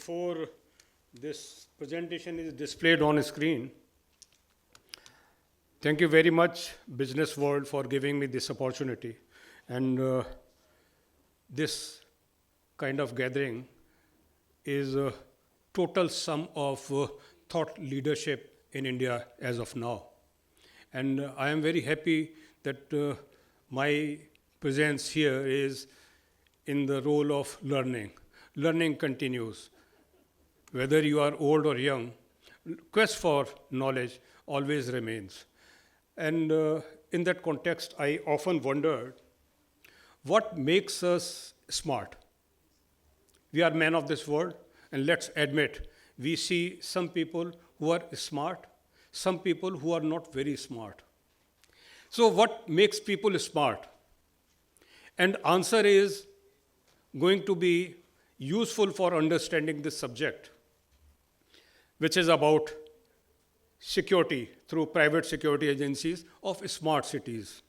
before this presentation is displayed on a screen, thank you very much, Business World, for giving me this opportunity. And this kind of gathering is a total sum of thought leadership in India as of now. And I am very happy that my presence here is in the role of learning. Learning continues. Whether you are old or young, quest for knowledge always remains. And in that context, I often wondered what makes us smart. We are men of this world, and let's admit, we see some people who are smart, some people who are not very smart. So what makes people smart? And answer is going to be useful for understanding this subject, which is about security through private security agencies of smart cities.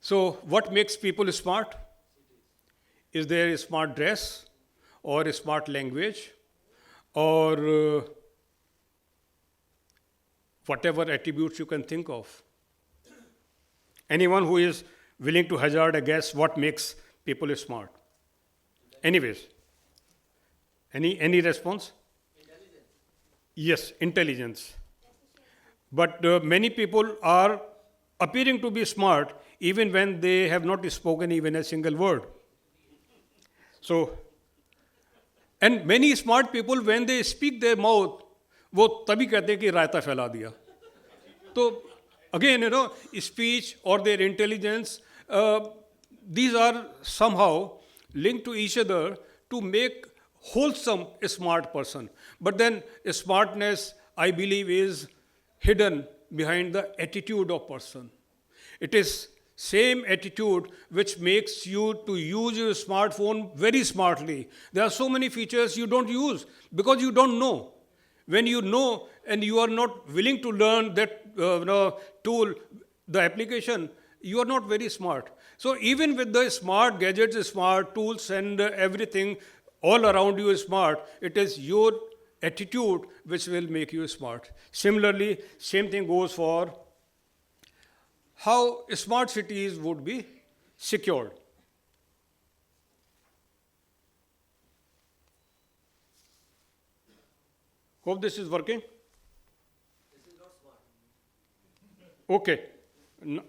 So what makes people smart? Is there a smart dress or a smart language or whatever attributes you can think of? Anyone who is willing to hazard a guess what makes people smart? Anyways, any response? Intelligence. Yes, intelligence. But many people are appearing to be smart even when they have not spoken even a single word. So, and many smart people, when they speak their mouth, वो तभी कहते हैं कि रायता फैला दिया. So, again, speech or their intelligence, these are somehow linked to each other to make wholesome a smart person. But then smartness, I believe, is hidden behind the attitude of person. It is same attitude which makes you to use your smartphone very smartly. There are so many features you don't use because you don't know. When you know and you are not willing to learn that tool, the application, you are not very smart. So even with the smart gadgets, smart tools and everything all around you is smart, it is your attitude which will make you smart. Similarly, same thing goes for how smart cities would be secured. Hope this is working. This is not smart. Okay. No.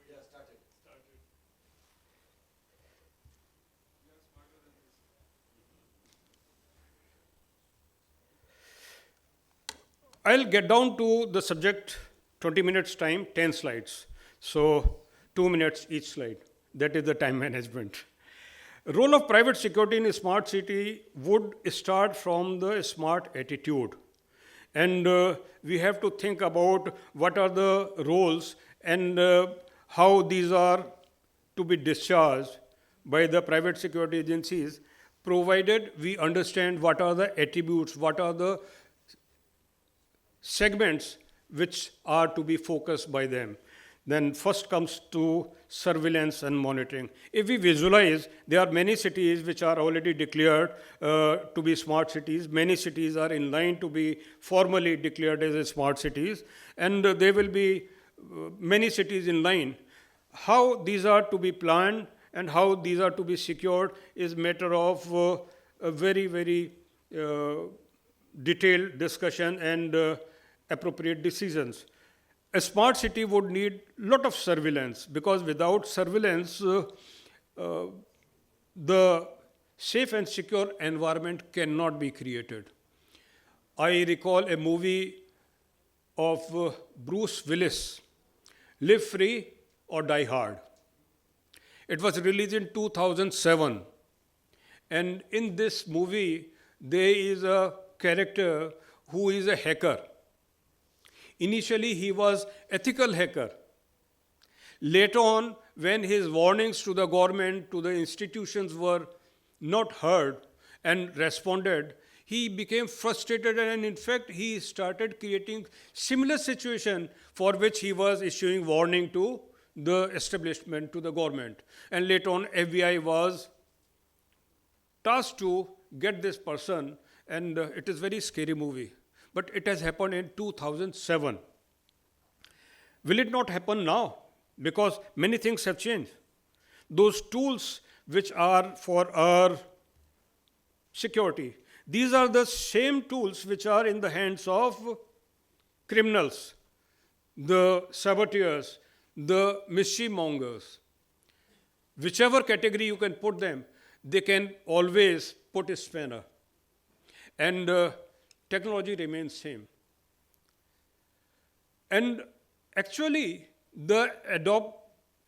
Yeah, started. I'll get down to the subject 20 minutes time, 10 slides. So 2 minutes each slide. That is the time management. Role of private security in a smart city would start from the smart attitude. And we have to think about what are the roles and how these are to be discharged by the private security agencies, provided we understand what are the attributes, what are the segments which are to be focused by them. Then first comes to surveillance and monitoring. If we visualize, there are many cities which are already declared to be smart cities. Many cities are in line to be formally declared as smart cities. And there will be many cities in line. How these are to be planned and how these are to be secured is matter of a very, very detailed discussion and appropriate decisions. A smart city would need a lot of surveillance because without surveillance, the safe and secure environment cannot be created. I recall a movie of Bruce Willis, Live Free or Die Hard. It was released in 2007. And in this movie, there is a character who is a hacker. Initially, he was ethical hacker. Later on, when his warnings to the government, to the institutions were not heard and responded, he became frustrated and in fact, he started creating similar situation for which he was issuing warning to the establishment, to the government. And later on, FBI was tasked to get this person, and it is very scary movie. But it has happened in 2007. Will it not happen now? Because many things have changed. Those tools which are for our security, these are the same tools which are in the hands of criminals, the saboteurs, the mischief mongers. Whichever category you can put them, they can always put a spanner. And technology remains same. And actually, the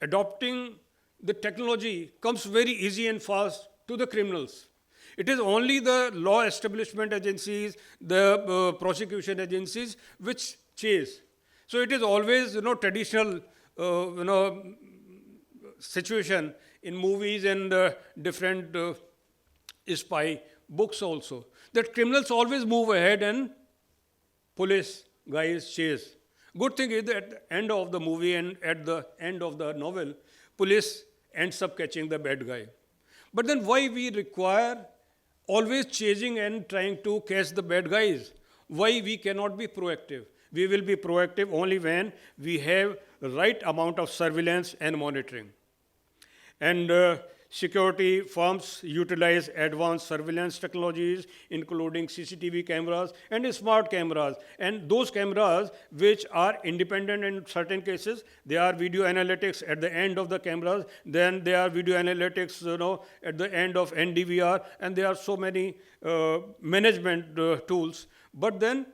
adopting the technology comes very easy and fast to the criminals. It is only the law establishment agencies, the prosecution agencies which chase. So it is always, traditional, situation in movies and different spy books also, that criminals always move ahead and police guys chase. Good thing is that at the end of the movie and at the end of the novel, police ends up catching the bad guy. But then why we require always chasing and trying to catch the bad guys? Why we cannot be proactive? We will be proactive only when we have right amount of surveillance and monitoring. And security firms utilize advanced surveillance technologies, including CCTV cameras and smart cameras. And those cameras, which are independent in certain cases, they are video analytics at the end of the cameras. Then they are video analytics, at the end of NDVR, and there are so many management tools. But then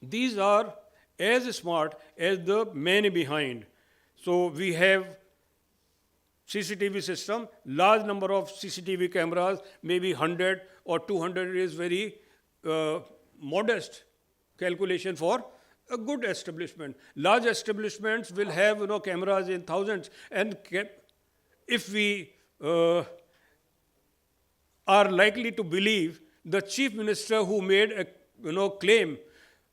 these are as smart as the man behind. So we have CCTV system, large number of CCTV cameras, maybe 100 or 200 is very modest calculation for a good establishment. Large establishments will have cameras in thousands, and if we are likely to believe the chief minister who made a claim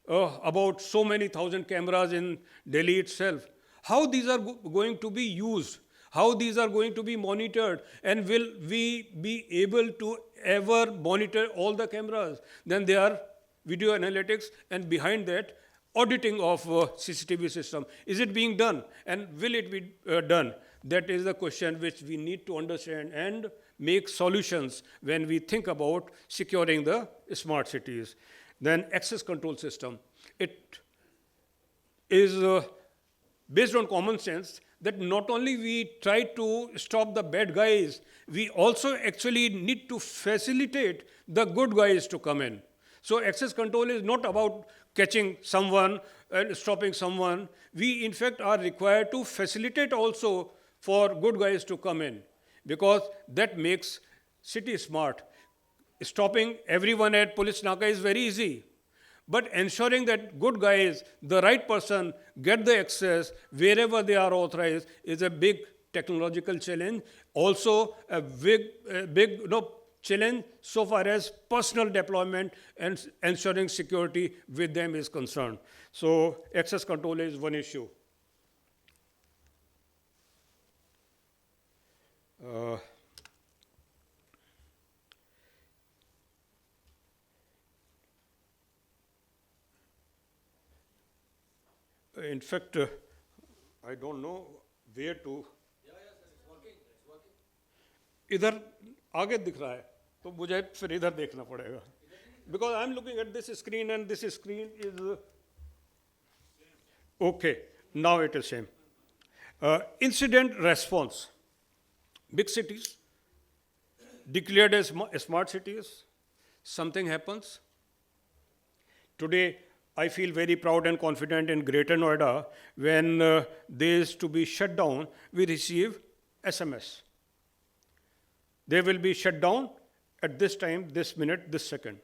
about so many thousand cameras in Delhi itself, how these are going to be used? How these are going to be monitored, and will we be able to ever monitor all the cameras? Then there are video analytics, and behind that, auditing of CCTV system. Is it being done, and will it be done? That is the question which we need to understand and make solutions when we think about securing the smart cities. Then access control system. It is based on common sense, that not only we try to stop the bad guys, we also actually need to facilitate the good guys to come in. So access control is not about catching someone and stopping someone. We in fact are required to facilitate also for good guys to come in, because that makes city smart. Stopping everyone at police naka is very easy. But ensuring that good guys, the right person, get the access wherever they are authorized is a big technological challenge. Also a big challenge so far as personal deployment and ensuring security with them is concerned. So access control is one issue. In fact, I don't know where to. Yeah, sir, it's working, it's working. इधर आगे दिख रहा है, तो मुझे फिर इधर देखना पड़ेगा. Because I'm looking at this screen and this screen is okay. Now it is same. Incident response. Big cities declared as smart cities. Something happens. Today, I feel very proud and confident in Greater Noida. When there is to be shut down, we receive SMS. They will be shut down at this time, this minute, this second.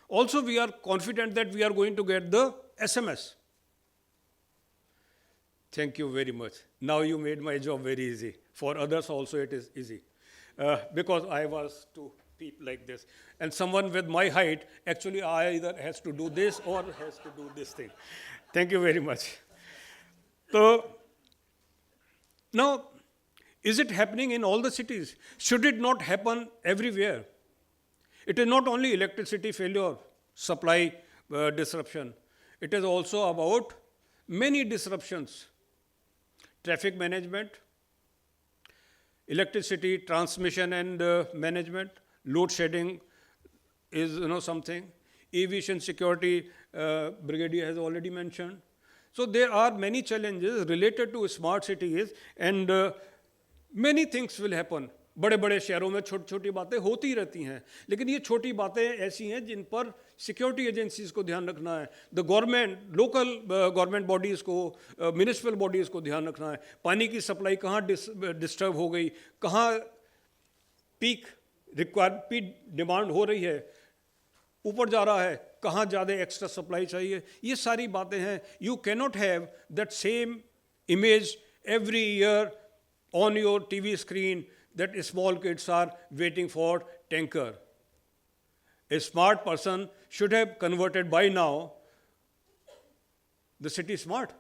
Also, we are confident that we are going to get the SMS. Thank you very much. Now you made my job very easy. For others also it is easy. Because I was to peep like this. And someone with my height, actually either has to do this or has to do this thing. Thank you very much. So, now, is it happening in all the cities? Should it not happen everywhere? It is not only electricity failure, supply disruption. It is also about many disruptions. Traffic management, electricity transmission and management, load shedding is something. Aviation security, Brigadier has already mentioned. So there are many challenges related to smart cities, and many things will happen. बड़े बड़े शहरों में छोटी छोटी बातें होती रहती हैं, लेकिन ये छोटी बातें ऐसी हैं जिन पर सिक्योरिटी एजेंसीज को ध्यान रखना है, the government, local government bodies को, म्यूनिसिपल बॉडीज़ को ध्यान रखना है. पानी की सप्लाई कहाँ डिस्टर्ब हो गई, कहाँ पीक डिमांड हो रही है, ऊपर जा रहा है, कहाँ ज़्यादा एक्स्ट्रा सप्लाई चाहिए, ये सारी बातें हैं. You cannot have that same image every year on your TV screen that small kids are waiting for tanker. A smart person should have converted by now the city smart.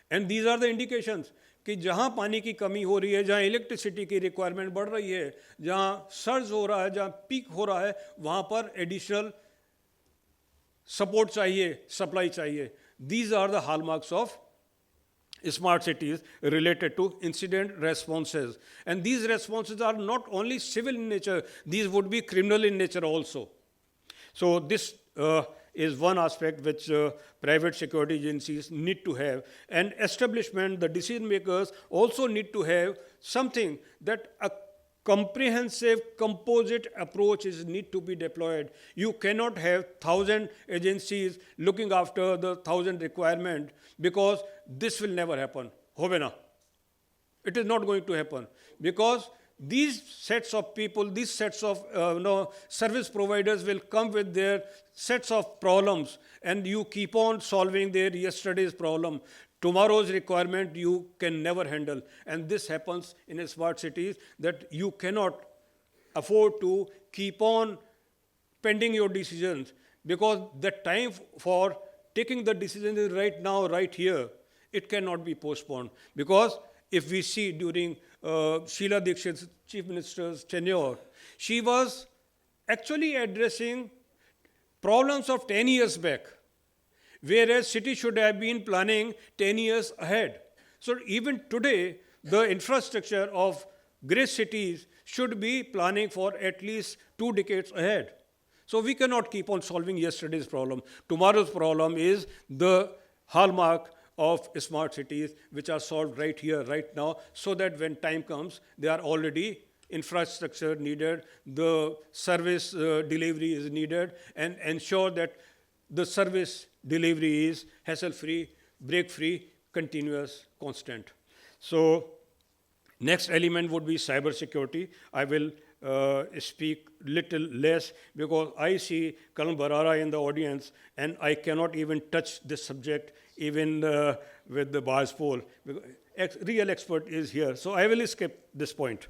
And these are the indications कि जहाँ पानी की कमी हो रही है, जहाँ electricity की रिक्वायरमेंट बढ़ रही है, जहाँ सर्ज हो रहा है, जहाँ पीक हो रहा है, वहाँ पर एडिशनल सपोर्ट चाहिए, सप्लाई चाहिए. These are the hallmarks of smart cities related to incident responses. And these responses are not only civil in nature, these would be criminal in nature also. So this is one aspect which private security agencies need to have. And establishment, the decision makers also need to have something that a comprehensive composite approach is need to be deployed. You cannot have 1,000 agencies looking after the 1,000 requirement, because this will never happen. Hobe na. It is not going to happen, because these sets of people, these sets of service providers will come with their sets of problems, and you keep on solving their yesterday's problem. Tomorrow's requirement you can never handle. And this happens in smart cities, that you cannot afford to keep on pending your decisions, because the time for taking the decision is right now, right here. It cannot be postponed. Because if we see during Sheila Dikshit's Chief Minister's tenure, she was actually addressing problems of 10 years back, whereas city should have been planning 10 years ahead. So even today, the infrastructure of great cities should be planning for at least 2 decades ahead. So we cannot keep on solving yesterday's problem. Tomorrow's problem is the hallmark of smart cities, which are solved right here, right now, so that when time comes, they are already infrastructure needed, the service delivery is needed, and ensure that the service delivery is hassle-free, break-free, continuous, constant. So next element would be cyber security. I will speak little less, because I see Karan Barara in the audience, and I cannot even touch this subject even with the bars poll. Real expert is here, so I will skip this point.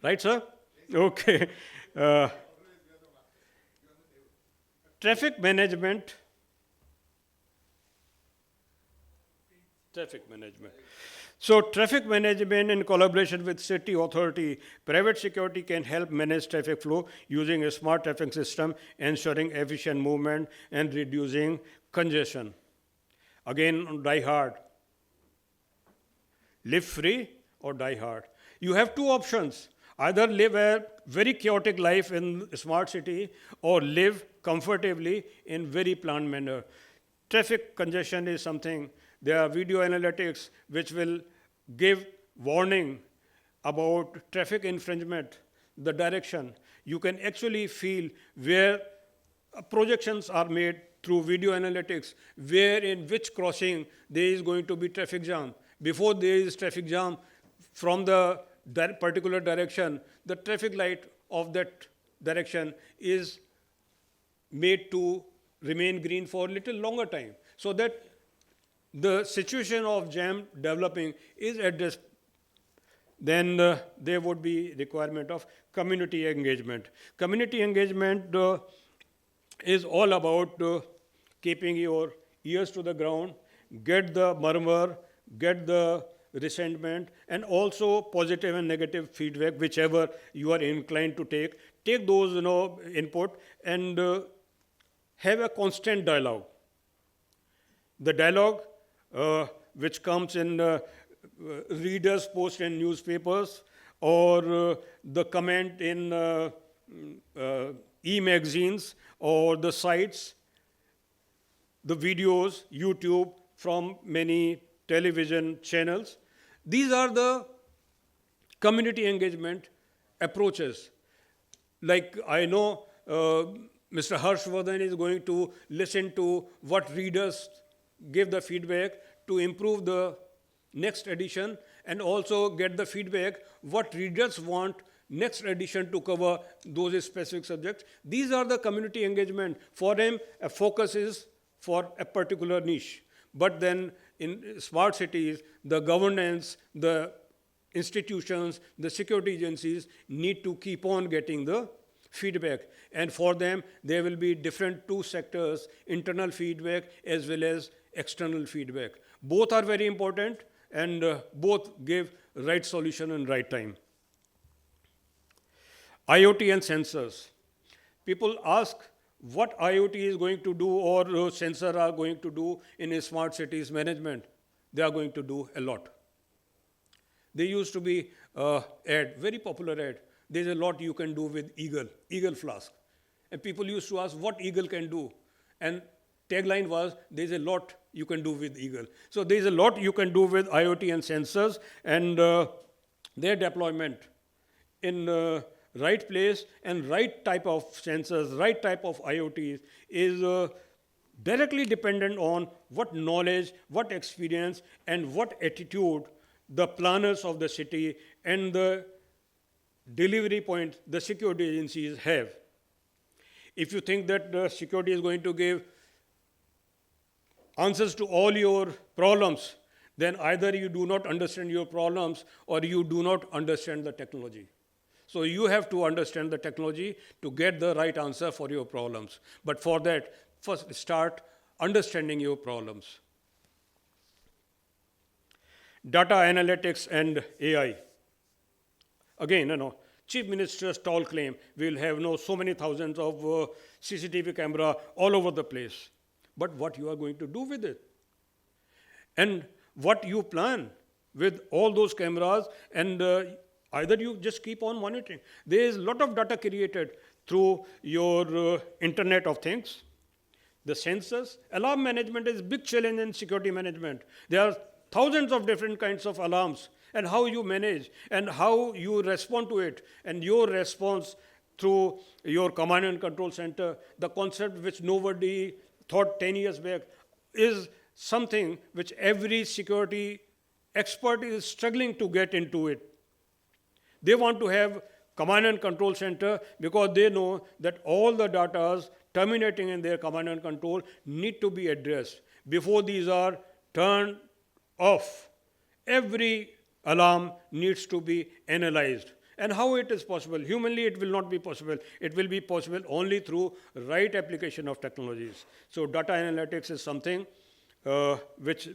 Right, sir? Okay. Traffic management. So traffic management in collaboration with city authority, private security can help manage traffic flow using a smart traffic system, ensuring efficient movement and reducing congestion. Again, die hard. Live free or die hard. You have two options. Either live a very chaotic life in a smart city, or live comfortably in very planned manner. Traffic congestion is something. There are video analytics which will give warning about traffic infringement, the direction. You can actually feel where projections are made through video analytics, where in which crossing there is going to be traffic jam. Before there is traffic jam, from the particular direction, the traffic light of that direction is made to remain green for a little longer time, so that the situation of jam developing is addressed. Then there would be requirement of community engagement. Community engagement is all about keeping your ears to the ground, get the murmur, get the resentment, and also positive and negative feedback, whichever you are inclined to take. Take those, input and have a constant dialogue. The dialogue which comes in readers' post in newspapers or the comment in e-magazines or the sites, the videos, YouTube, from many television channels. These are the community engagement approaches. Like I know Mr. Harshvardhan is going to listen to what readers give the feedback to improve the next edition, and also get the feedback what readers want next edition to cover those specific subjects. These are the community engagement. For him, a focus is for a particular niche. But then in smart cities, the governance, the institutions, the security agencies need to keep on getting the feedback. And for them, there will be different two sectors, internal feedback as well as external feedback. Both are very important, and both give right solution and right time. IoT and sensors. People ask what IoT is going to do or sensors are going to do in a smart cities management. They are going to do a lot. There used to be ad, very popular ad. There's a lot you can do with Eagle Flask. And people used to ask what Eagle can do. And tagline was, there's a lot you can do with Eagle. So there's a lot you can do with IoT and sensors, and their deployment in right place and right type of sensors, right type of IoT is directly dependent on what knowledge, what experience, and what attitude the planners of the city and the delivery point the security agencies have. If you think that the security is going to give answers to all your problems, then either you do not understand your problems or you do not understand the technology. So you have to understand the technology to get the right answer for your problems. But for that, first start understanding your problems. Data analytics and AI. Again, Chief Minister's tall claim, we will have so many thousands of CCTV camera all over the place. But what you are going to do with it? And what you plan with all those cameras, and either you just keep on monitoring. There is a lot of data created through your Internet of Things. The sensors, alarm management is a big challenge in security management. There are thousands of different kinds of alarms, and how you manage and how you respond to it, and your response through your command and control center, the concept which nobody thought 10 years back, is something which every security expert is struggling to get into it. They want to have command and control center because they know that all the data terminating in their command and control need to be addressed. Before these are turned off, every alarm needs to be analyzed. And how it is possible? Humanly, it will not be possible. It will be possible only through right application of technologies. So data analytics is something which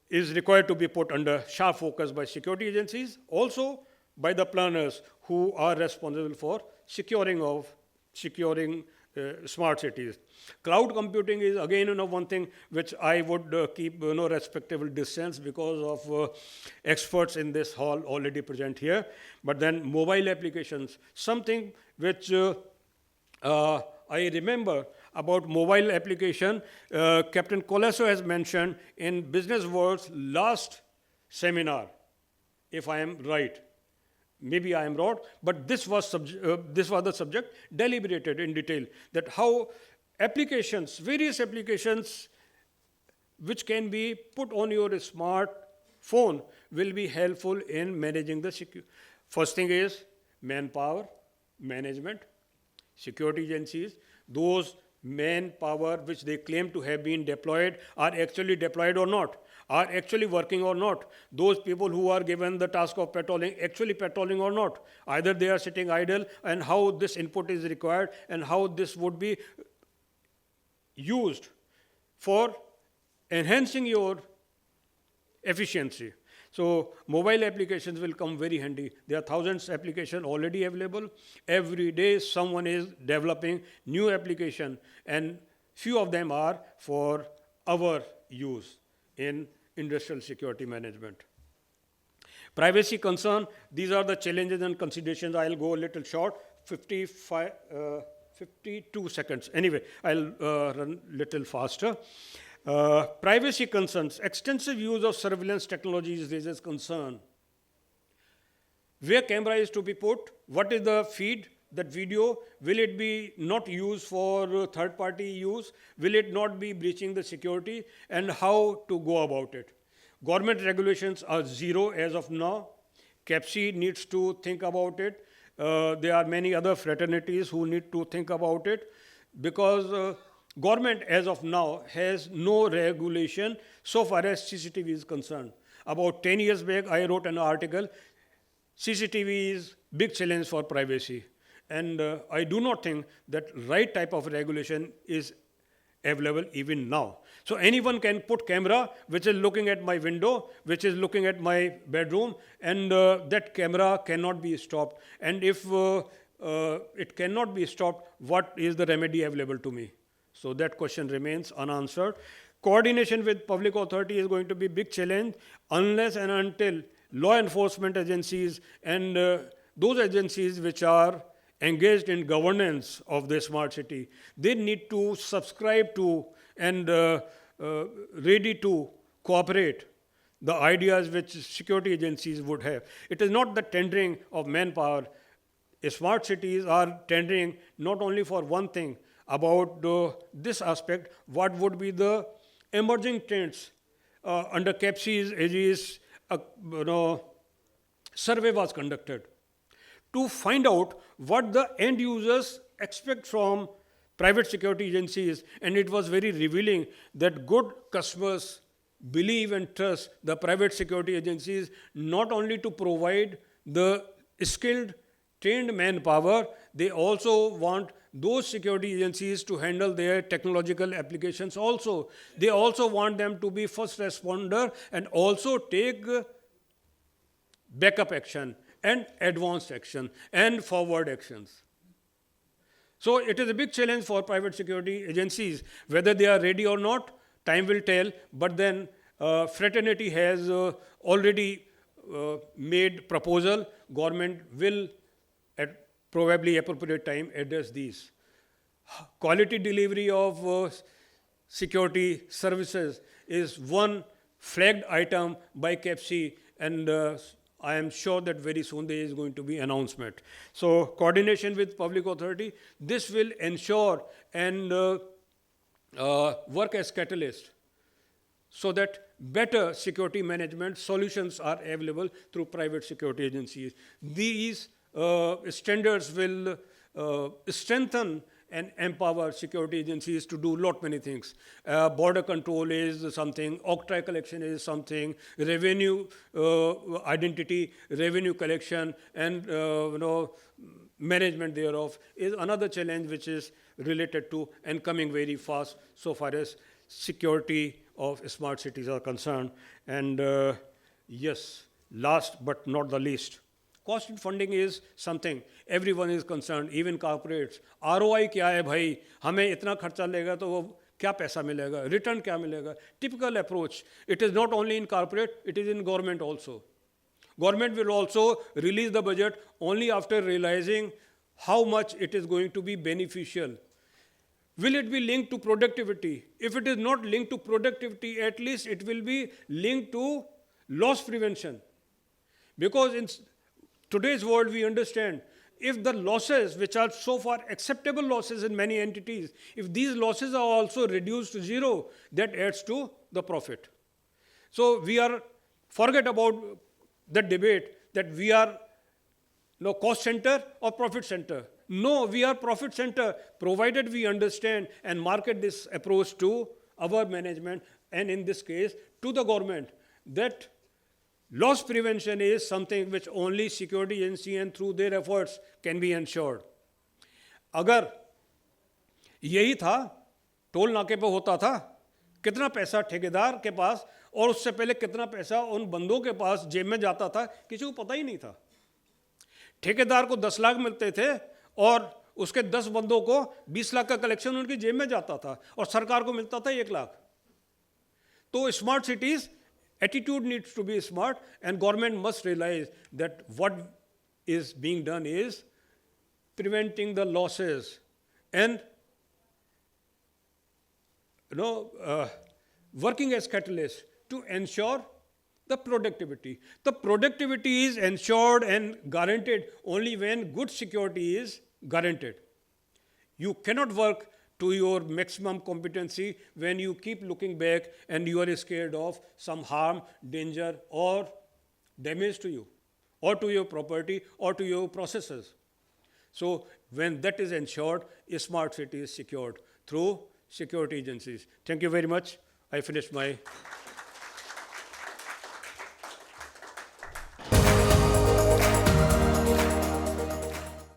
is required to be put under sharp focus by security agencies, also by the planners who are responsible for securing smart cities. Cloud computing is again one thing which I would keep respectable distance because of experts in this hall already present here. But then mobile applications, something which I remember about mobile application, Captain Colasso has mentioned in Business World's last seminar, if I am right. Maybe I am wrong, but this was the subject deliberated in detail, that how applications, various applications which can be put on your smartphone will be helpful in managing the security. First thing is manpower management, security agencies, those manpower which they claim to have been deployed are actually deployed or not, are actually working or not. Those people who are given the task of patrolling, actually patrolling or not. Either they are sitting idle, and how this input is required and how this would be used for enhancing your efficiency. So mobile applications will come very handy. There are thousands of applications already available. Every day someone is developing new application, and few of them are for our use in industrial security management. Privacy concern, these are the challenges and considerations. I'll go a little short, 52 seconds. Anyway, I'll run little faster. Privacy concerns, extensive use of surveillance technologies raises concern. Where camera is to be put, what is the feed, that video, will it be not used for third party use, will it not be breaching the security, and how to go about it. Government regulations are zero as of now. CAPC needs to think about it. There are many other fraternities who need to think about it, because government as of now has no regulation so far as CCTV is concerned. About 10 years back, I wrote an article, CCTV is big challenge for privacy. And I do not think that right type of regulation is available even now. So anyone can put camera which is looking at my window, which is looking at my bedroom, and that camera cannot be stopped. And if it cannot be stopped, what is the remedy available to me? So that question remains unanswered. Coordination with public authority is going to be a big challenge unless and until law enforcement agencies and those agencies which are engaged in governance of the smart city, they need to subscribe to and ready to cooperate the ideas which security agencies would have. It is not the tendering of manpower. Smart cities are tendering not only for one thing about this aspect, what would be the emerging trends. Under CAPC's aegis, survey was conducted to find out what the end users expect from private security agencies, and it was very revealing that good customers believe and trust the private security agencies not only to provide the skilled, trained manpower, they also want those security agencies to handle their technological applications also. They also want them to be first responder and also take backup action and advanced action and forward actions. So it is a big challenge for private security agencies. Whether they are ready or not, time will tell, but then fraternity has already made proposal. Government will at probably appropriate time address these. Quality delivery of security services is one flagged item by CAPC, and I am sure that very soon there is going to be announcement. So coordination with public authority, this will ensure and work as catalyst so that better security management solutions are available through private security agencies. These standards will strengthen and empower security agencies to do lot many things. Border control is something, octroi collection is something, revenue identity, revenue collection, and management thereof is another challenge which is related to and coming very fast so far as security of smart cities are concerned. And yes, last but not the least, cost funding is something everyone is concerned, even corporates. ROI क्या है भाई, हमें इतना खर्चा लेगा तो वो क्या पैसा मिलेगा, रिटर्न क्या मिलेगा. Typical approach. It is not only in corporate, it is in government also. Government will also release the budget only after realizing how much it is going to be beneficial. Will it be linked to productivity? If it is not linked to productivity, at least it will be linked to loss prevention. Because in today's world, we understand if the losses, which are so far acceptable losses in many entities, if these losses are also reduced to zero, that adds to the profit. So we are, forget about the debate that we are cost center or profit center. No, we are profit center, provided we understand and market this approach to our management, and in this case, to the government, that loss prevention is something which only security agency and through their efforts can be ensured. अगर यही था, toll नाके पे होता था, कितना पैसा ठेकेदार के पास और उससे पहले कितना पैसा उन बंदों के पास जेब में जाता था किसी को पता ही नहीं था। ठेकेदार को 10 लाख मिलते थे और उसके 10 बंदों को 20 लाख का कलेक्शन उनकी जेब में जाता था और सरकार को मिलता था 1 लाख। तो smart cities attitude needs to be smart, and government must realize that what is being done is preventing the losses and working as catalyst to ensure the productivity. The productivity is ensured and guaranteed only when good security is guaranteed. You cannot work to your maximum competency when you keep looking back and you are scared of some harm, danger, or damage to you, or to your property, or to your processes. So when that is ensured, a smart city is secured through security agencies. Thank you very much. I finished my